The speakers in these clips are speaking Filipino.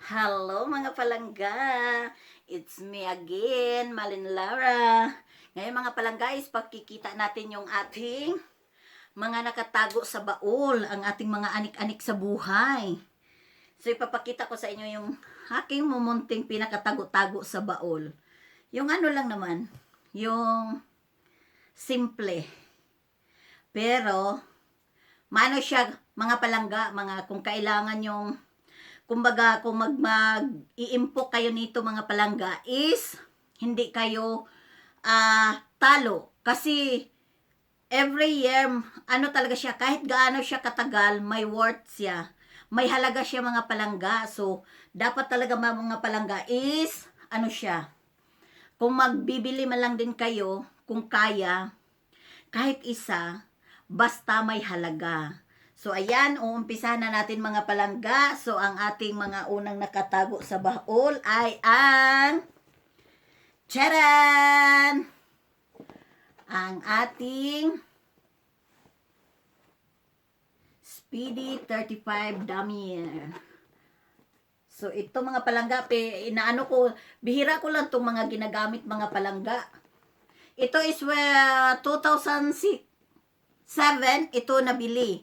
Hello mga palangga! It's me again, Malin Lara. Ngayon mga palangga is pagkikita natin yung ating mga nakatago sa baul, ang ating mga anik-anik sa buhay. So ipapakita ko sa inyo yung aking mumunting pinakatago-tago sa baul. Yung ano lang naman, yung simple. Pero, maano siya mga palangga, mga kung kailangan yung kumbaga kung mag-iimpok kayo nito mga palangga is hindi kayo talo kasi every year ano talaga siya, kahit gaano siya katagal may worth siya, may halaga siya mga palangga. So dapat talaga mga palangga is ano siya, kung magbibili man lang din kayo, kung kaya kahit isa, basta may halaga. So, ayan, uumpisahan na natin mga palangga. So, ang ating mga unang nakatago sa baul ay ang Charan! Ang ating Speedy 35 Damier. So, ito mga palangga, inaano ko, bihira ko lang itong mga ginagamit mga palangga. Ito is 2007, ito nabili.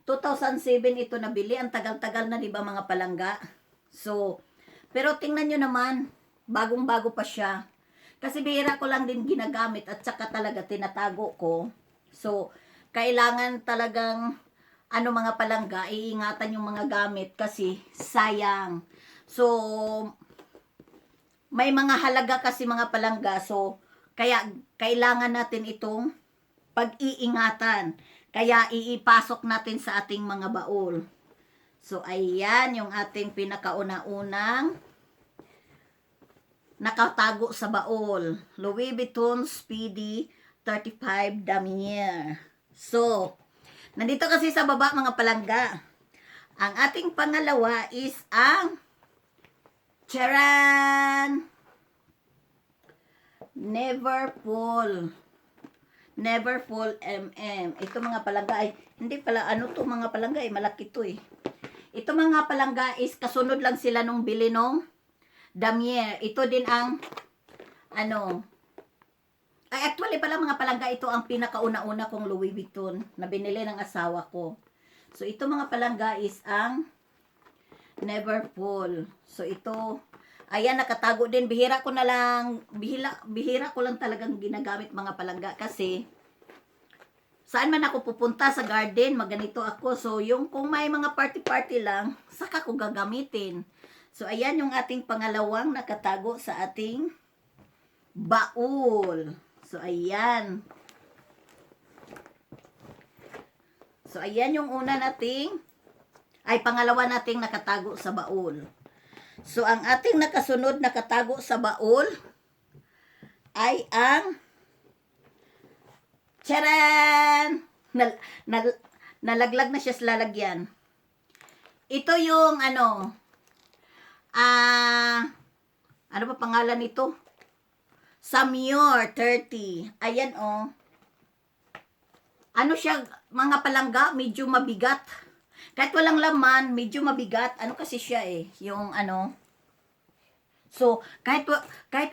2007 ito nabili. Ang tagal-tagal na, di ba mga palangga? So, pero tingnan nyo naman, bagong-bago pa siya. Kasi bihira ko lang din ginagamit at saka talaga tinatago ko. So, kailangan talagang, ano mga palangga, iingatan yung mga gamit kasi sayang. So, may mga halaga kasi mga palangga. So, kaya kailangan natin itong pag-iingatan. Kaya iipasok natin sa ating mga baul. So, ayan yung ating pinakauna-unang nakatago sa baul. Louis Vuitton Speedy 35 Damier. So, nandito kasi sa baba mga palangga. Ang ating pangalawa is ang Charan! Neverfull Ito mga palangga ay, hindi pala, ano to mga palangga ay, malaki to eh. Ito mga palangga is, kasunod lang sila nung bili nung Damier. Ito din ang, ano, ay actually pala mga palangga, ito ang pinakauna-una kong Louis Vuitton na binili ng asawa ko. So, ito mga palangga is ang Neverfull. So, ito, ayan, nakatago din. Bihira ko lang talagang ginagamit mga palangga kasi saan man ako pupunta sa garden, maganito ako. So, yung kung may mga party-party lang, saka ko gagamitin. So, ayan yung ating pangalawang nakatago sa ating baul. So, ayan. So, ayan yung una nating, ay pangalawa nating nakatago sa baul. So, ang ating nakasunod nakatago sa baul ay ang Charan! Nalaglag na siya sa lalagyan. Ito yung ano, ano ba pangalan nito? Samyor 30. Ayan oh. Ano siya, mga palangga, medyo mabigat. Kahit walang laman, medyo mabigat. Ano kasi siya eh, yung ano. So, kahit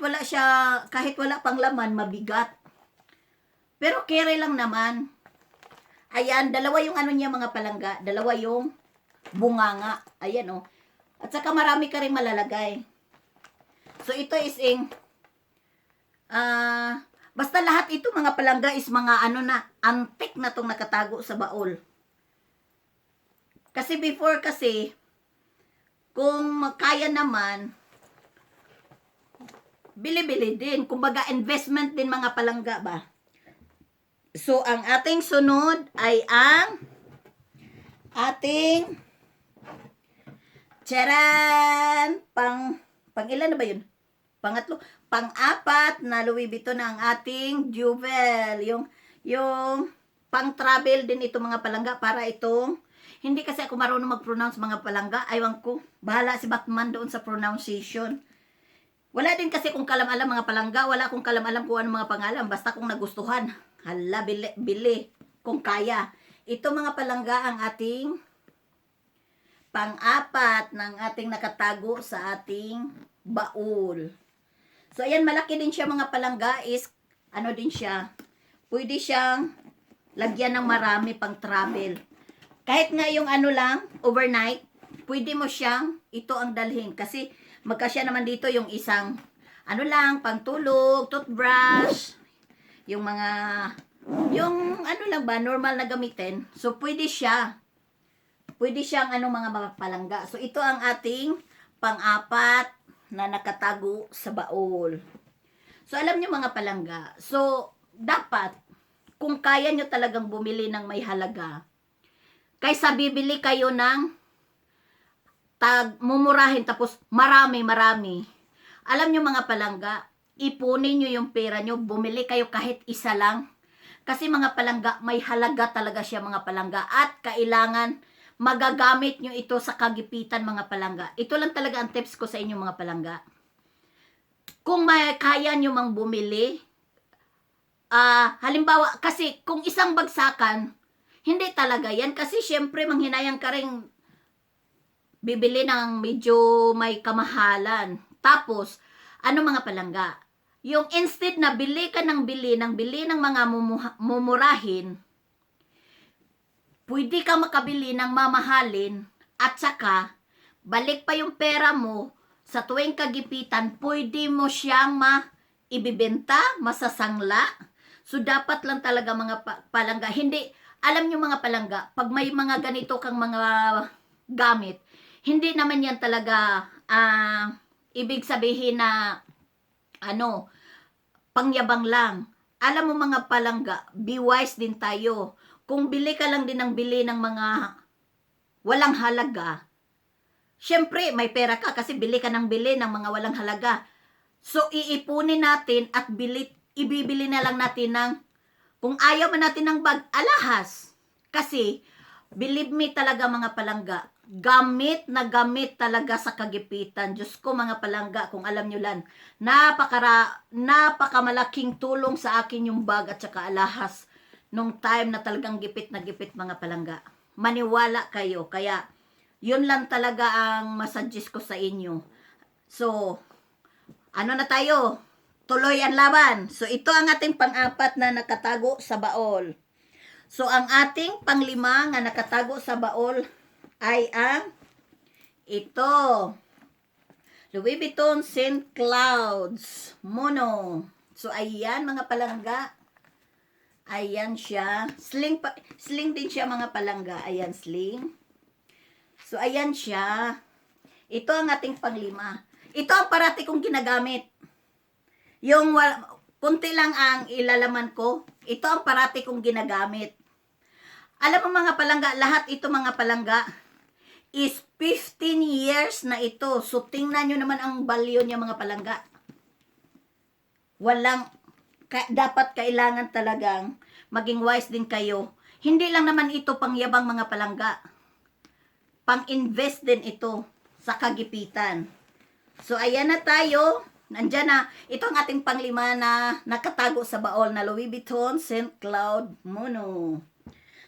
wala siya, kahit wala pang laman, mabigat. Pero carry lang naman. Ayan, dalawa yung ano niya mga palangga. Dalawa yung bunganga. Ayan oh. At saka marami ka rin malalagay. So, ito is basta lahat ito mga palangga is mga ano na, antique na tong nakatago sa baul. Kasi before kasi, kung kaya naman, bili-bili din. Kumbaga investment din mga palangga ba. So, ang ating sunod ay ang ating Charan! Pang ilan na ba yun? Pangatlo. Pang-apat na Louis Vuitton na ang ating jewel. Yung pang-travel din ito mga palangga para itong, hindi kasi ako marunong mag-pronounce mga palangga. Aywan ko. Bahala si Batman doon sa pronunciation. Wala din kasi kung kalam-alam mga palangga. Wala akong kalam-alam kung ano mga pangalan. Basta kung nagustuhan. Hala, bili. Kung kaya. Ito mga palangga ang ating pang-apat ng ating nakatago sa ating baul. So, ayan, malaki din siya mga palangga is, ano din siya, pwede siyang lagyan ng marami pang travel. Kahit nga yung ano lang, overnight, pwede mo siyang, ito ang dalhin. Kasi, magkasya naman dito yung isang, ano lang, pangtulog, toothbrush, yung mga, yung ano lang ba, normal na gamitin. So, pwede siya. Pwede siyang ano mga palangga. So, ito ang ating pang-apat na nakatago sa baul. So, alam nyo mga palangga. So, dapat, kung kaya nyo talagang bumili ng may halaga, kaysa bibili kayo ng mumurahin tapos marami. Alam nyo mga palangga, ipunin nyo yung pera nyo, bumili kayo kahit isa lang. Kasi mga palangga, may halaga talaga siya mga palangga. At kailangan magagamit nyo ito sa kagipitan mga palangga. Ito lang talaga ang tips ko sa inyo mga palangga. Kung may kaya nyo mang bumili, halimbawa, kasi kung isang bagsakan, hindi talaga yan. Kasi syempre, manghinayang ka rin bibili ng medyo may kamahalan. Tapos, ano mga palangga? Yung instead na bili ka ng bili ng mga mumurahin, pwede ka makabili ng mamahalin at saka balik pa yung pera mo sa tuwing kagipitan, pwede mo siyang ibibenta, masasangla. So, dapat lang talaga mga palangga. Hindi, alam nyo mga palangga, pag may mga ganito kang mga gamit, hindi naman yan talaga, ibig sabihin na, pangyabang lang. Alam mo mga palangga, be wise din tayo. Kung bili ka lang din ng bili ng mga walang halaga, syempre may pera ka kasi bili ka ng bili ng mga walang halaga. So, iipunin natin at ibibili na lang natin ng, kung ayaw man natin ng bag, alahas. Kasi, believe me talaga mga palangga, gamit na gamit talaga sa kagipitan. Diyos ko mga palangga, kung alam nyo lang, napakamalaking tulong sa akin yung bag at saka alahas nung time na talagang gipit na gipit mga palangga. Maniwala kayo. Kaya, yun lang talaga ang masuggest ko sa inyo. So, ano na tayo? Tuloy ang laban. So, ito ang ating pang-apat na nakatago sa baol. So, ang ating pang-lima na nakatago sa baol ay ang ito. Louis Vuitton St. Clouds Mono. So, ayan mga palangga. Ayan siya. Sling din siya mga palangga. Ayan, sling. So, ayan siya. Ito ang ating pang-lima. Ito ang parati kong ginagamit. Yung kunti lang ang ilalaman ko, ito ang parati kong ginagamit. Alam mo mga palangga, lahat ito mga palangga is 15 years na ito. So, tingnan nyo naman ang value niya mga palangga. Dapat kailangan talagang maging wise din kayo. Hindi lang naman ito pangyabang mga palangga. Pang-invest din ito sa kagipitan. So, ayan na tayo. Nandyan na. Ito ang ating pang-lima na nakatago sa baol na Louis Vuitton St. Cloud Mono.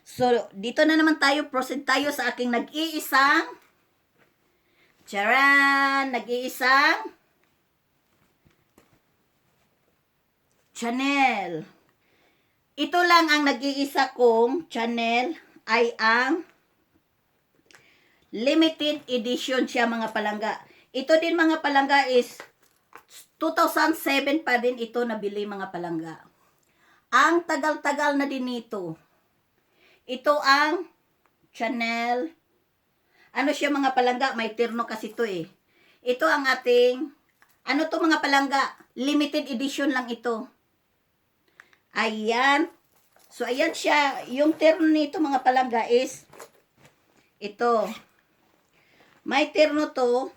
So, dito na naman tayo. Proceed tayo sa aking nag-iisang Chanel. Ito lang ang nag-iisa kong Chanel ay ang limited edition siya mga palangga. Ito din mga palangga is 2007 pa din ito nabili mga palangga. Ang tagal-tagal na din nito. Ito ang Chanel. Ano siya mga palangga? May terno kasi ito eh. Ito ang ating, ano to mga palangga? Limited edition lang ito. Ayan. So, ayan siya. Yung terno nito mga palangga is ito. May terno to.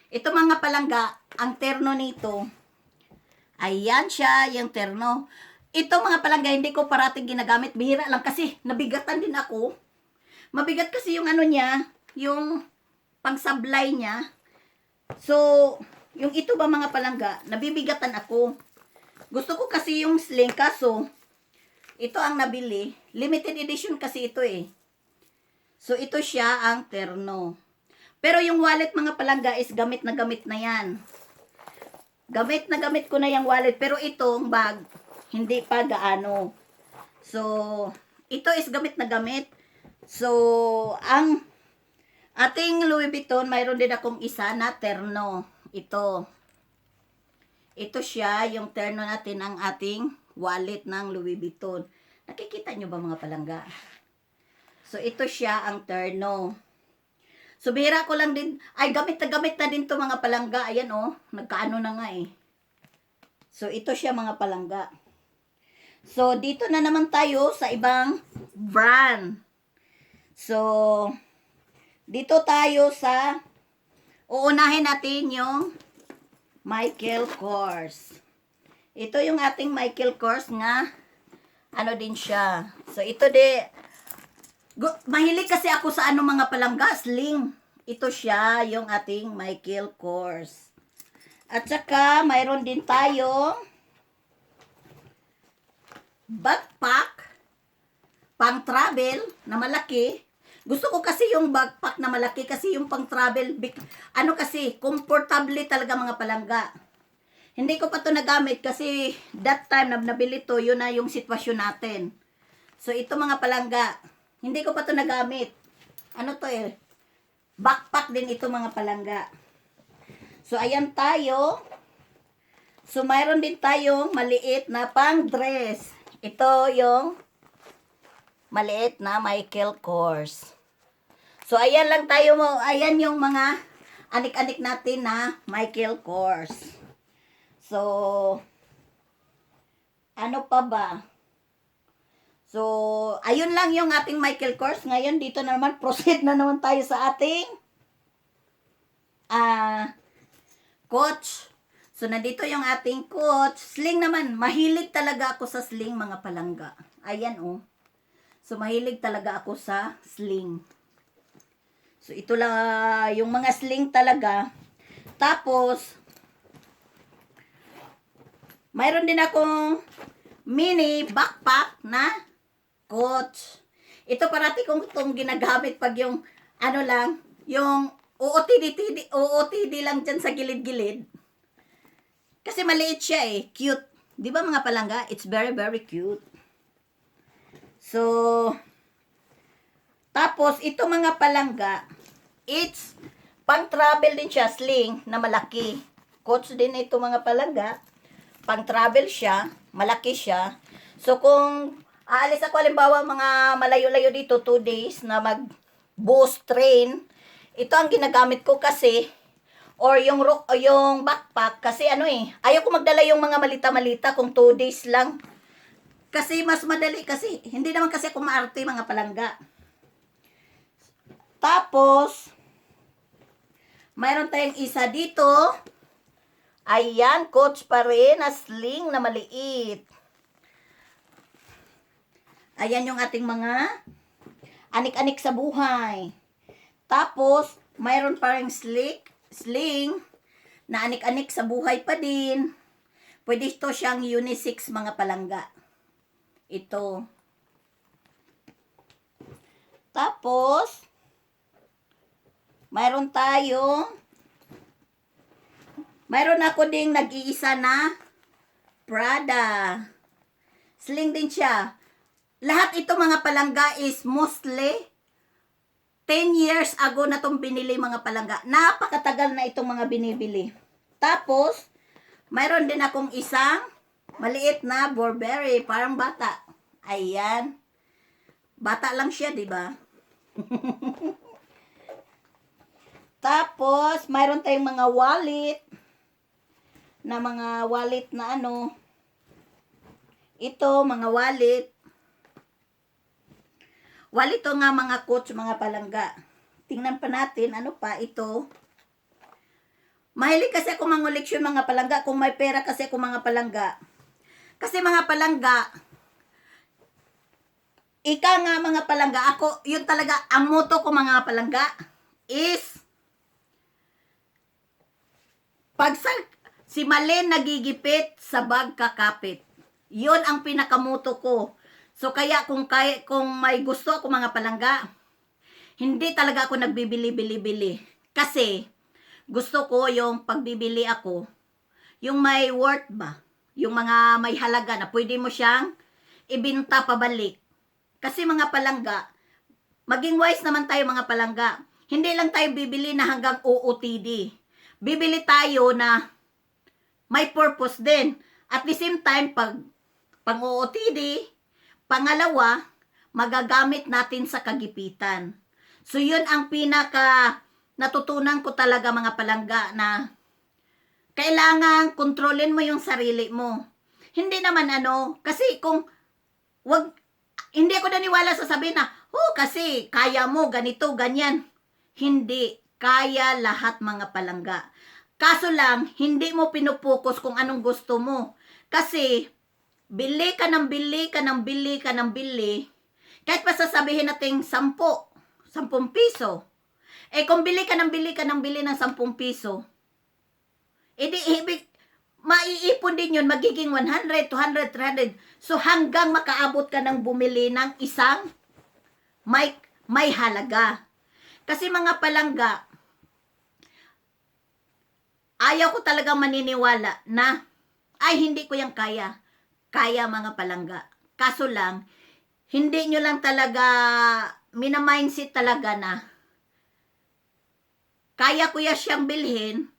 Ito mga palangga, ang terno nito. Ayan siya, yung terno. Ito mga palangga, hindi ko parating ginagamit. Bihira lang kasi nabigatan din ako. Mabigat kasi yung ano niya, yung pangsablay niya. So, yung ito ba mga palangga, nabibigatan ako. Gusto ko kasi yung sling, kaso ito ang nabili. Limited edition kasi ito eh. So, ito siya ang terno. Pero yung wallet mga palangga is gamit na yan. Gamit na gamit ko na yung wallet. Pero itong bag, hindi pa gaano. So, ito is gamit na gamit. So, ang ating Louis Vuitton, mayroon din akong isa na terno. Ito. Ito siya, yung terno natin ang ating wallet ng Louis Vuitton. Nakikita nyo ba mga palangga? So, ito siya ang terno. So, bihira ko lang din, ay gamit na din to mga palangga. Ayan oh, nagkaano na nga eh. So, ito siya mga palangga. So, dito na naman tayo sa ibang brand. So, dito tayo sa, uunahin natin yung Michael Kors. Ito yung ating Michael Kors nga, ano din siya. So, ito mahilig kasi ako sa ano mga palangga, sling. Ito siya, yung ating Michael Kors. At saka, mayroon din tayo backpack, pang travel na malaki. Gusto ko kasi yung backpack na malaki kasi yung pang travel, ano kasi, comfortable talaga mga palangga. Hindi ko pa to nagamit kasi that time na nabili to, yun na yung sitwasyon natin. So, ito mga palangga, hindi ko pa to nagamit. Ano to eh? Backpack din ito mga palangga. So, ayan tayo. So, mayroon din tayong maliit na pang dress. Ito yung maliit na Michael Kors. So, ayan lang tayo mo. Ayan yung mga anik-anik natin na Michael Kors. So, ano pa ba? So, ayun lang yung ating Michael Kors. Ngayon, dito na naman, proceed na naman tayo sa ating Coach. So, nandito yung ating Coach. Sling naman. Mahilig talaga ako sa sling, mga palangga. Ayan, oh. So, mahilig talaga ako sa sling. So, ito lang, yung mga sling talaga. Tapos, mayroon din akong mini backpack na Coach. Ito parati kong itong ginagamit pag yung, ano lang, yung OOTD lang dyan sa gilid-gilid. Kasi maliit siya eh. Cute. Di ba mga palangga? It's very, very cute. So, tapos, ito mga palangga, it's pang travel din siya, sling na malaki. Coach din ito mga palangga. Pang travel siya, malaki siya. So, kung aalis ako, halimbawa, mga malayo-layo dito, 2 days, na mag-bus train, ito ang ginagamit ko kasi, or yung backpack, kasi ano eh, ayaw ko magdala yung mga malita-malita kung 2 days lang. Kasi mas madali, kasi, hindi naman kasi ako maarte mga palangga. Tapos, mayroon tayong isa dito, ayan, Coach pa rin, na sling na maliit. Ayan yung ating mga anik-anik sa buhay. Tapos, mayroon pa rin sling na anik-anik sa buhay pa din. Pwede ito siyang unisex mga palangga. Ito. Tapos, mayroon ako ding nag-iisa na Prada. Sling din siya. Lahat ito mga palangga is mostly 10 years ago na itong binili mga palangga. Napakatagal na itong mga binibili. Tapos, mayroon din akong isang maliit na Burberry, parang bata. Ayan. Bata lang siya, di ba? Tapos, mayroon tayong mga wallet na ano. Ito, mga wallet. Wallet to nga mga Coach, mga palangga. Tingnan pa natin, ano pa ito. Mahilig kasi ako mangoleksyon mga palangga. Kung may pera kasi ako mga palangga. Kasi mga palangga, ika nga mga palangga, ako, yun talaga, ang motto ko mga palangga is, pag si Malen nagigipit, sa bag kakapit. Yun ang pinakamoto ko. So kaya kung may gusto ako mga palangga, hindi talaga ako nagbibili-bili-bili. Kasi, gusto ko yung pagbibili ako, yung may worth ba? Yung mga may halaga na pwede mo siyang ibinta pabalik. Kasi mga palangga, maging wise naman tayo mga palangga. Hindi lang tayo bibili na hanggang OOTD. Bibili tayo na may purpose din. At the same time, pang OOTD, pangalawa, magagamit natin sa kagipitan. So, yun ang pinaka natutunan ko talaga mga palangga na kailangan kontrolin mo yung sarili mo. Hindi naman kasi hindi ako naniwala sa sabihin na, kasi kaya mo, ganito, ganyan. Hindi, kaya lahat mga palangga. Kaso lang, hindi mo pinupokus kung anong gusto mo. Kasi, bili ka ng bili, kahit pa sasabihin natin 10 piso. Kung bili ka ng bili ng 10 piso, maiipon din yun, magiging 100, 200, 300. So, hanggang makaabot ka ng bumili ng isang may halaga. Kasi mga palangga, ayaw ko talaga maniniwala na, hindi ko yan kaya. Kaya mga palangga. Kaso lang, hindi nyo lang talaga, mina-mindset talaga na, kaya ko ya siyang bilhin,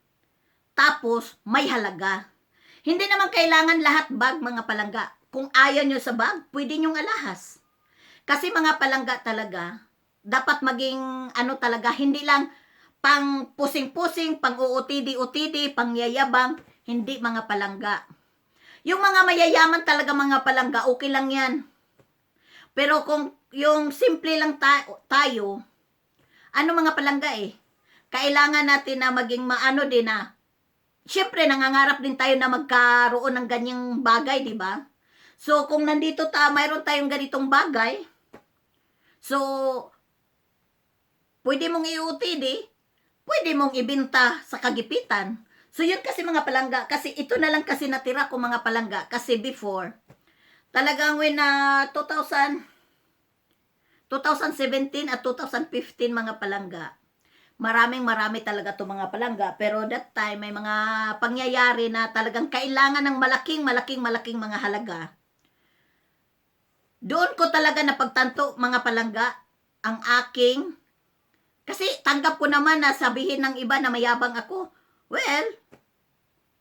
tapos may halaga. Hindi naman kailangan lahat bag mga palangga. Kung ayaw nyo sa bag, pwede nyong alahas. Kasi mga palangga talaga, dapat maging talaga, hindi lang pang pusing-pusing, pang UOTD, pang yayabang, hindi mga palangga. Yung mga mayayaman talaga mga palangga, okay lang yan. Pero kung yung simple lang tayo, mga palangga kailangan natin na maging maano din na, syempre nangangarap din tayo na magkaroon ng ganyang bagay, di ba? So, kung nandito mayroon tayong ganitong bagay, so, pwede mong i-UTD, pwede mong ibenta sa kagipitan. So, yun kasi mga palangga, kasi ito na lang kasi natira ko mga palangga, kasi before, talagang when 2017 at 2015 mga palangga, marami talaga to mga palangga, pero that time may mga pangyayari na talagang kailangan ng malaking mga halaga. Doon ko talaga napagtanto mga palangga ang aking, kasi tanggap ko naman na sabihin ng iba na mayabang ako. Well,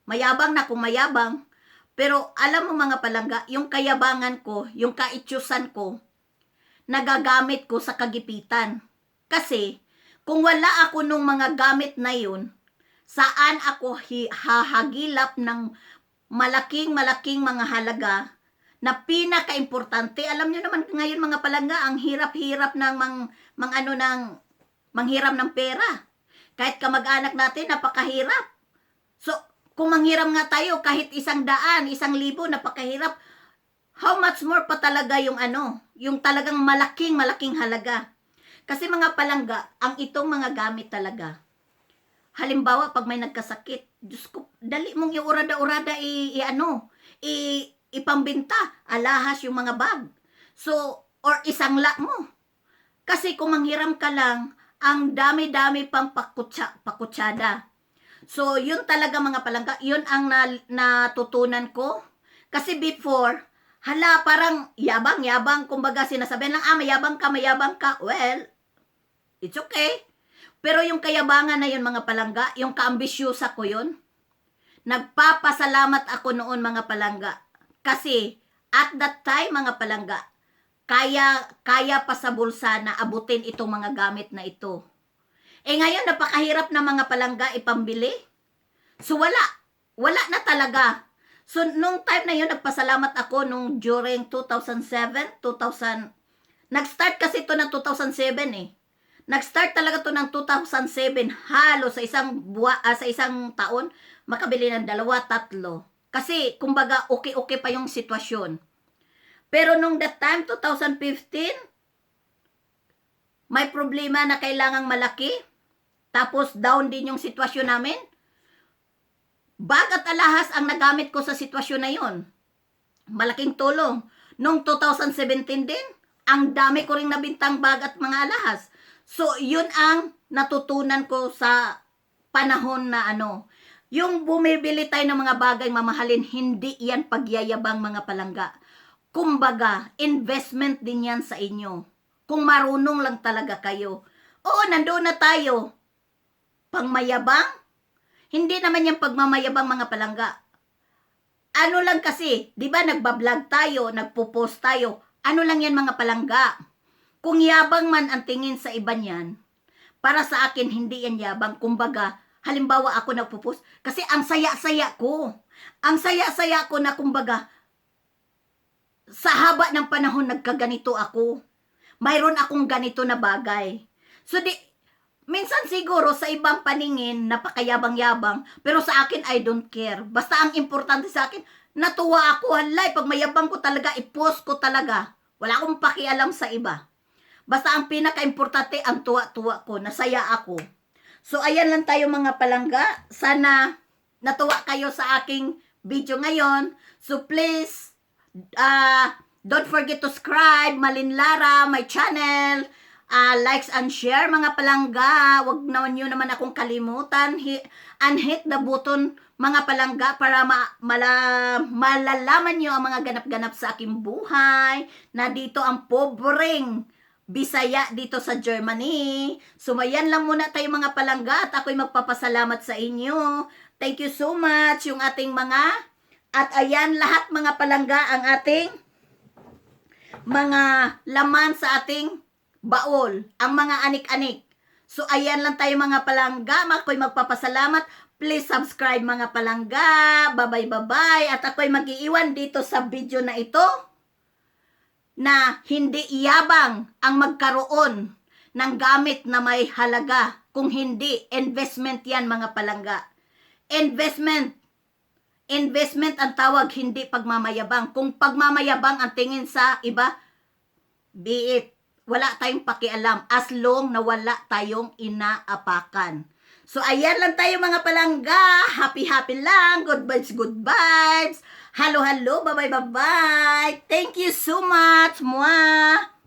mayabang na kung mayabang, pero alam mo mga palangga, yung kayabangan ko, yung kaitsusan ko, nagagamit ko sa kagipitan. Kasi kung wala ako nung mga gamit na yun, saan ako hahagilap ng malaking mga halaga na pinaka-importante. Alam nyo naman ngayon mga palangga, ang hirap-hirap ng manghiram ng pera. Kahit kamag-anak natin, napakahirap. So, kung manghiram nga tayo, kahit 100, 1,000, napakahirap. How much more pa talaga yung yung talagang malaking halaga. Kasi mga palangga, ang itong mga gamit talaga. Halimbawa, pag may nagkasakit, Diyos ko, dali mong iurada-urada ipambinta, alahas yung mga bag. So, or isangla mo. Kasi kung manghiram ka lang, ang dami-dami pang pakutsada. So, yun talaga mga palangga, yun ang natutunan ko. Kasi before, parang yabang, kumbaga sinasabihan lang, mayabang ka. Well, it's okay. Pero yung kayabangan na yun mga palangga, yung kaambisyosa ko yun, nagpapasalamat ako noon mga palangga. Kasi at that time mga palangga, kaya pa sa bulsa na abutin itong mga gamit na ito. Ngayon napakahirap na mga palangga ipambili. So wala na talaga. So nung time na yun, nagpasalamat ako nung during 2007, nag-start kasi ito ng 2007 Nag-start talaga to ng 2007, halos sa isang taon, makabili ng 2, 3. Kasi, kumbaga, okay pa yung sitwasyon. Pero nung that time, 2015, may problema na kailangang malaki. Tapos, down din yung sitwasyon namin. Bag at alahas ang nagamit ko sa sitwasyon na yon. Malaking tulong. Nung 2017 din, ang dami ko ring nabintang bag at mga alahas. So, yun ang natutunan ko sa panahon na yung bumibili tayo ng mga bagay mamahalin, hindi yan pagyayabang mga palangga. Kumbaga, investment din yan sa inyo. Kung marunong lang talaga kayo. Oo, nandoon na tayo. Pangmayabang? Hindi naman yung pagmamayabang mga palangga. Ano lang kasi, di ba nagbablog tayo, nagpo-post tayo, ano lang yan mga palangga. Kung yabang man ang tingin sa iba niyan, para sa akin hindi yan yabang. Kumbaga, halimbawa ako nagpo-post, kasi ang saya-saya ko. Ang saya-saya ko na kumbaga, sa haba ng panahon nagkaganito ako. Mayroon akong ganito na bagay. So minsan siguro sa ibang paningin, napakayabang-yabang, pero sa akin, I don't care. Basta ang importante sa akin, natuwa ako, halay, pag mayabang ko talaga, i-post ko talaga. Wala akong pakialam sa iba. Basta ang pinaka-importante, ang tuwa-tuwa ko, nasaya ako. So, ayan lang tayo mga palangga. Sana natuwa kayo sa aking video ngayon. So, please, don't forget to subscribe, Malin Lara, my channel. Likes and share mga palangga. Wag naman nyo naman akong kalimutan. Hit the button mga palangga para malalaman nyo ang mga ganap-ganap sa aking buhay. Na dito ang pobreng Bisaya dito sa Germany. Sumayan lang muna tayo mga palangga at ako'y magpapasalamat sa inyo. Thank you so much yung ating mga at ayan lahat mga palangga ang ating mga laman sa ating baol, ang mga anik-anik. So, ayan lang tayo mga palangga. Ako'y magpapasalamat. Please subscribe mga palangga. Bye-bye. At ako'y mag-iiwan dito sa video na ito na hindi iyabang ang magkaroon ng gamit na may halaga. Kung hindi, investment yan mga palangga. Investment ang tawag, hindi pagmamayabang. Kung pagmamayabang ang tingin sa iba, be it. Wala tayong pakialam as long na wala tayong inaapakan. So, ayan lang tayo mga palangga. Happy-happy lang. Good vibes, good vibes. Hello, bye-bye. Thank you so much. Mwah!